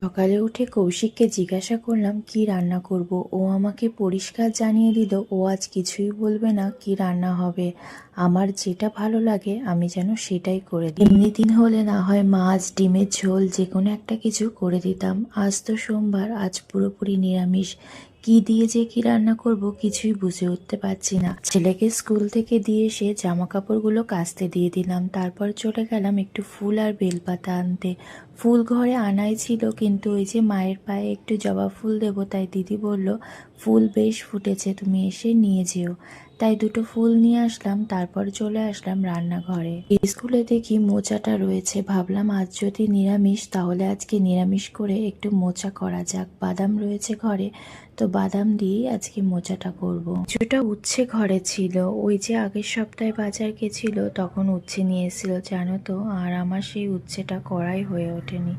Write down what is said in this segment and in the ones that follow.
সকালে উঠে কৌশিককে জিজ্ঞাসা করলাম কি রান্না করব। ও আমাকে পরিষ্কার জানিয়ে দিল ও আজ কিছুই বলবে না কি রান্না হবে। আমার যেটা ভালো লাগে আমি যেন সেটাই করে দিই। এমনি দিন হলে না হয় মাছ ডিমের ঝোল যে কোনো একটা কিছু করে দিতাম। আজ তো সোমবার, আজ পুরোপুরি নিরামিষ। কি দিয়ে যে কি রান্না করব কিছুই বুঝে উঠতে পারছি না। ছেলেকে স্কুল থেকে দিয়ে এসে জামা কাপড়গুলো কাচতে দিয়ে দিলাম, তারপর চলে গেলাম একটু ফুল আর বেলপাতা আনতে। ফুল ঘরে আনাই ছিল, কিন্তু ওই যে মায়ের পায়ে একটু জবা ফুল দেবো, তাই দিদি বলল ফুল বেশ ফুটেছে, তুমি এসে নিয়ে যেও। তাই দুটো ফুল নিয়ে আসলাম, তারপর চলে আসলাম রান্নাঘরে। স্কুলে দেখি মোচাটা রয়েছে, ভাবলাম আজ যদি নিরামিষ তাহলে আজকে নিরামিষ করে একটু মোচা করা যাক। বাদাম রয়েছে ঘরে, তো বাদাম দিয়েই আজকে মোচাটা করব। কিছুটা উচ্ছে ঘরে ছিল, ওই যে আগের সপ্তাহে বাজার গেছিল তখন উচ্ছে নিয়ে এসেছিল জানো তো, আর আমার সেই উচ্ছেটা করাই হয়ে ওঠেনি।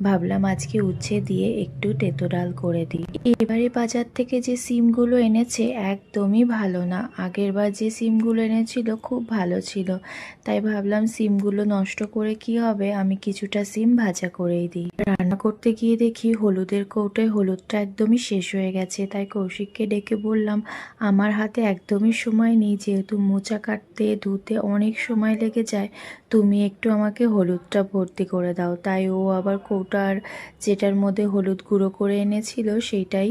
ভাবলাম আজকে উচ্ছে দিয়ে একটু তেতো ডাল করে দিই। এবারে বাজার থেকে যে সিমগুলো এনেছে একদমই ভালো না, আগের বার যে সিমগুলো এনেছিল খুব ভালো ছিল। তাই ভাবলাম সিমগুলো নষ্ট করে কি হবে, আমি কিছুটা সিম ভাজা করেই দিই। রান্না করতে গিয়ে দেখি হলুদের কৌটোয় হলুদটা একদমই শেষ হয়ে গেছে, তাই কৌশিককে ডেকে বললাম আমার হাতে একদমই সময় নেই, যেহেতু মোচা কাটতে ধুতে অনেক সময় লেগে যায়, তুমি একটু আমাকে হলুদটা ভর্তি করে দাও। তাই ও আবার কৌটার যেটার মধ্যে হলুদ গুঁড়ো করে এনেছিল সেইটাই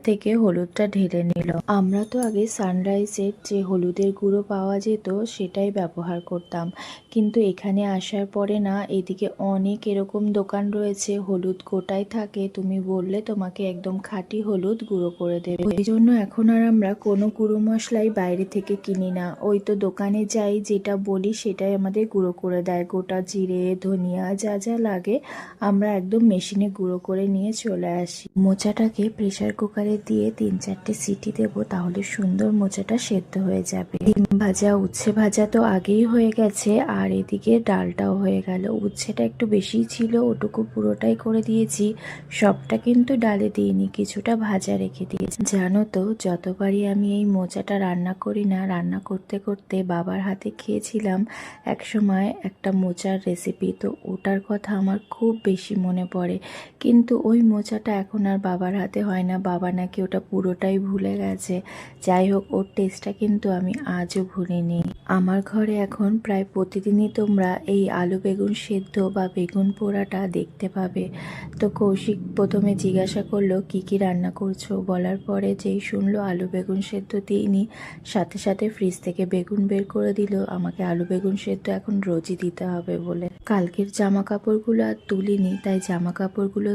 থেকে হলুদটা ঢেলে নিল। আমরা তো আগে সানরাইজের যে হলুদের গুঁড়ো পাওয়া যেত সেটাই ব্যবহার করতাম, কিন্তু এখানে আসার পরে না এদিকে অনেক এরকম দোকান রয়েছে হলুদ গোটাই থাকে, তুমি বললে তোমাকে একদম খাঁটি হলুদ গুঁড়ো করে দেবে। ওই জন্য এখন আর আমরা কোনো গুঁড়ো মশলাই বাইরে থেকে কিনি না, ওই তো দোকানে যাই, যেটা বলি সেটাই আমাদের গুঁড়ো করে দেয়। গোটা জিরে ধনিয়া যা যা লাগে আমরা একদম মেশিনে গুঁড়ো করে নিয়ে চলে আসি। মোচাটাকে প্রেসার কুকারে দিয়ে 3-4টে সিটি দেবো, তাহলে সুন্দর মোচাটা সেদ্ধ হয়ে যাবে। ডিম ভাজা উচ্ছে ভাজা তো আগেই হয়ে গেছে, আর এদিকে ডালটাও হয়ে গেল। উচ্ছেটা একটু বেশিই ছিল, ওটুকু পুরোটাই করে দিয়েছি, সবটা কিন্তু ডালে দিইনি, কিছুটা ভাজা রেখে দিয়েছি। জানো তো যতবারই আমি এই মোচাটা রান্না করি না, রান্না করতে করতে বাবার হাতে খেয়েছিলাম একসময় একটা মোচার রেসিপি, তো ওটার কথা আমার খুব বেশি মনে পড়ে। কিন্তু ওই মোচাটা এখন আর বাবার হাতে হয় না, বাবা নাকি ওটা পুরোটাই ভুলে গেছে। যাই হোক, ওর টেস্টটা কিন্তু আমি আজও ভুলিনি। আমার ঘরে এখন প্রায় প্রতিদিনই তোমরা এই আলু বেগুন সেদ্ধ বা বেগুন পোড়াটা দেখতে পাবে। তো কৌশিক প্রথমে জিজ্ঞাসা করলো কি কি রান্না করছো, বলার পরে যেই শুনলো আলু বেগুন সেদ্ধ দিইনি, সাথে সাথে ফ্রিজ থেকে বেগুন বের করে দিল, আমাকে আলু বেগুন সেদ্ধ এখন রোজই দিতে হবে বলে। কালকের জামা কাপড়গুলো আর তুলিনি, তাই জামা কাপড়গুলো